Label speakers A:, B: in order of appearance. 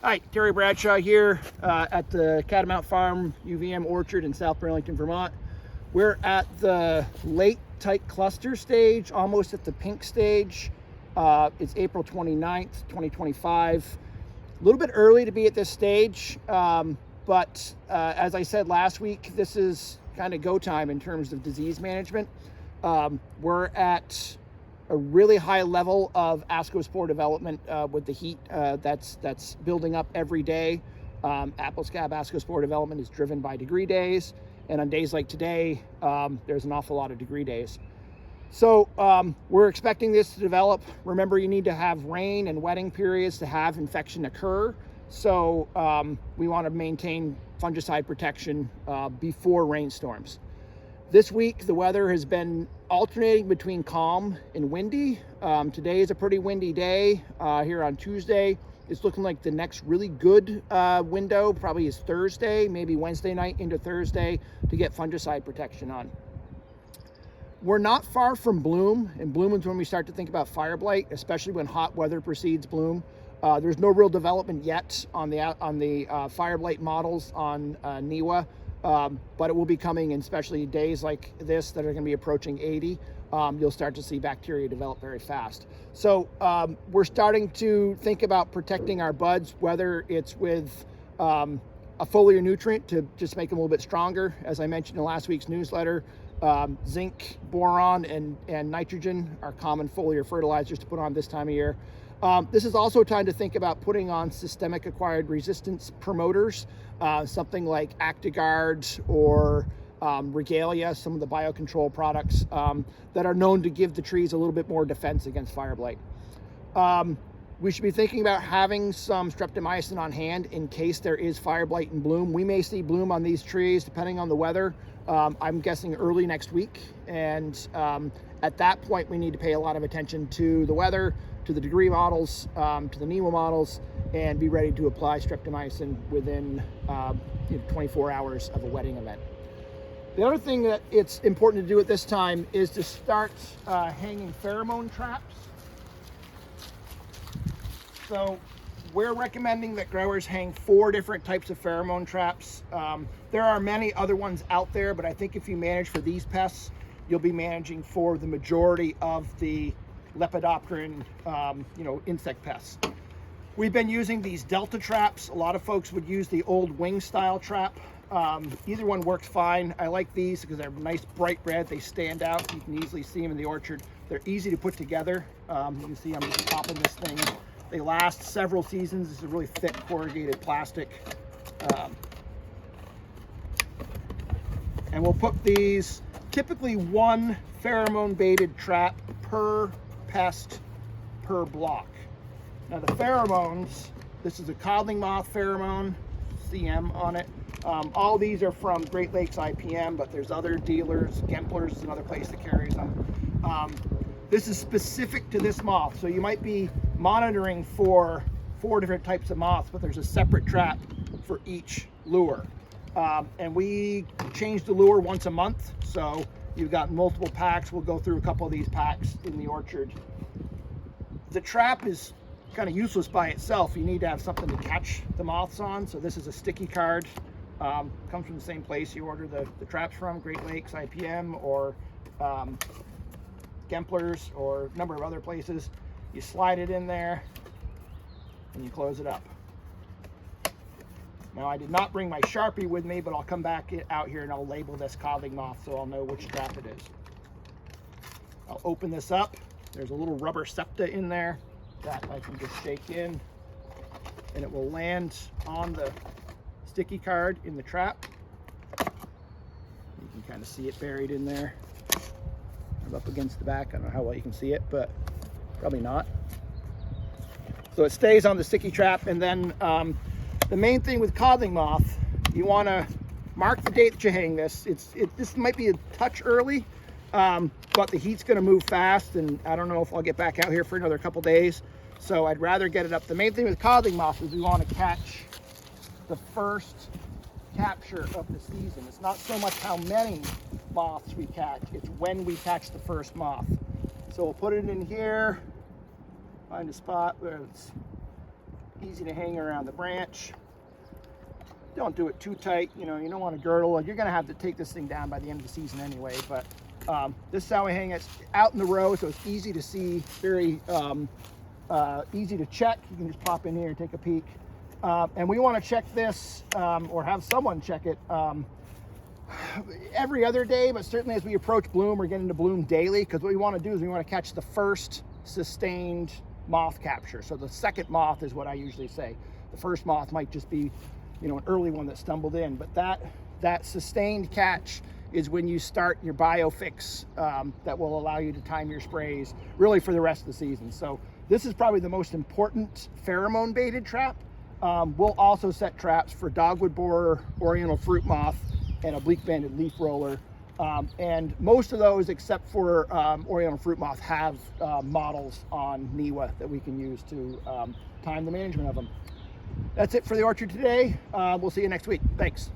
A: Hi, Terry Bradshaw here at the Catamount Farm UVM Orchard in South Burlington, Vermont. We're at the late tight cluster stage, almost at the pink stage. It's April 29th, 2025. A little bit early to be at this stage, but as I said last week, this is kind of go time in terms of disease management. We're at a really high level of ascospore development with the heat that's building up every day. Apple scab ascospore development is driven by degree days, and on days like today, there's an awful lot of degree days. So we're expecting this to develop. Remember, you need to have rain and wetting periods to have infection occur. So we want to maintain fungicide protection before rainstorms. This week, the weather has been alternating between calm and windy. Today is a pretty windy day here on Tuesday. It's looking like the next really good window probably is Thursday, maybe Wednesday night into Thursday to get fungicide protection on. We're not far from bloom, and bloom is when we start to think about fire blight, especially when hot weather precedes bloom. There's no real development yet on the fire blight models on NIWA. But it will be coming, and especially days like this that are going to be approaching 80, you'll start to see bacteria develop very fast. So we're starting to think about protecting our buds, whether it's with a foliar nutrient to just make them a little bit stronger. As I mentioned in last week's newsletter, zinc, boron, and nitrogen are common foliar fertilizers to put on this time of year. This is also time to think about putting on systemic acquired resistance promoters, something like Actigard or Regalia, some of the biocontrol products that are known to give the trees a little bit more defense against fire blight. We should be thinking about having some streptomycin on hand in case there is fire blight in bloom. We may see bloom on these trees depending on the weather. I'm guessing early next week, and at that point we need to pay a lot of attention to the weather, to the degree models, to the NIWA models, and be ready to apply streptomycin within 24 hours of a wetting event. The other thing that it's important to do at this time is to start hanging pheromone traps. So we're recommending that growers hang 4 different types of pheromone traps. There are many other ones out there, but I think if you manage for these pests, you'll be managing for the majority of the lepidopteran, insect pests. We've been using these delta traps. A lot of folks would use the old wing style trap. Either one works fine. I like these because they're nice bright red. They stand out. You can easily see them in the orchard. They're easy to put together. You can see I'm just popping this thing. They last several seasons. This is a really thick corrugated plastic. And we'll put these, typically 1 pheromone baited trap per pest per block. Now the pheromones, this is a codling moth pheromone, CM on it. All these are from Great Lakes IPM, but there's other dealers. Gemplers is another place that carries them. This is specific to this moth, so you might be monitoring for 4 different types of moths, but there's a separate trap for each lure. And we change the lure once a month, so you've got multiple packs. We'll go through a couple of these packs in the orchard. The trap is kind of useless by itself. You need to have something to catch the moths on, so this is a sticky card. Comes from the same place you order the traps from, Great Lakes IPM or Gemplers or a number of other places. You slide it in there and you close it up. Now I did not bring my Sharpie with me, but I'll come back out here and I'll label this codling moth so I'll know which trap it is. I'll open this up. There's a little rubber septa in there that I can just shake in, and it will land on the sticky card in the trap. You can kind of see it buried in there. I'm up against the back. I don't know how well you can see it, but probably not. So it stays on the sticky trap, and then the main thing with codling moth, you want to mark the date that you hang this. This might be a touch early, but the heat's going to move fast, and I don't know if I'll get back out here for another couple days, so I'd rather get it up. The main thing with codling moth is we want to catch the first capture of the season. It's not so much how many moths we catch, it's when we catch the first moth. So we'll put it in here, find a spot where it's easy to hang around the branch. Don't do it too tight, you know, you don't want to girdle. You're going to have to take this thing down by the end of the season anyway, but this is how we hang it out in the row, so it's easy to see, very easy to check. You can just pop in here and take a peek. And we want to check this, or have someone check it every other day, but certainly as we approach bloom, we're getting to bloom daily, because what we want to do is we want to catch the first sustained moth capture. So the second moth is what I usually say. The first moth might just be, you know, an early one that stumbled in, but that sustained catch is when you start your biofix that will allow you to time your sprays really for the rest of the season. So this is probably the most important pheromone baited trap. We'll also set traps for dogwood borer, oriental fruit moth, and oblique banded leaf roller. And most of those, except for oriental fruit moth, have models on NIWA that we can use to time the management of them. That's it for the orchard today. We'll see you next week. Thanks.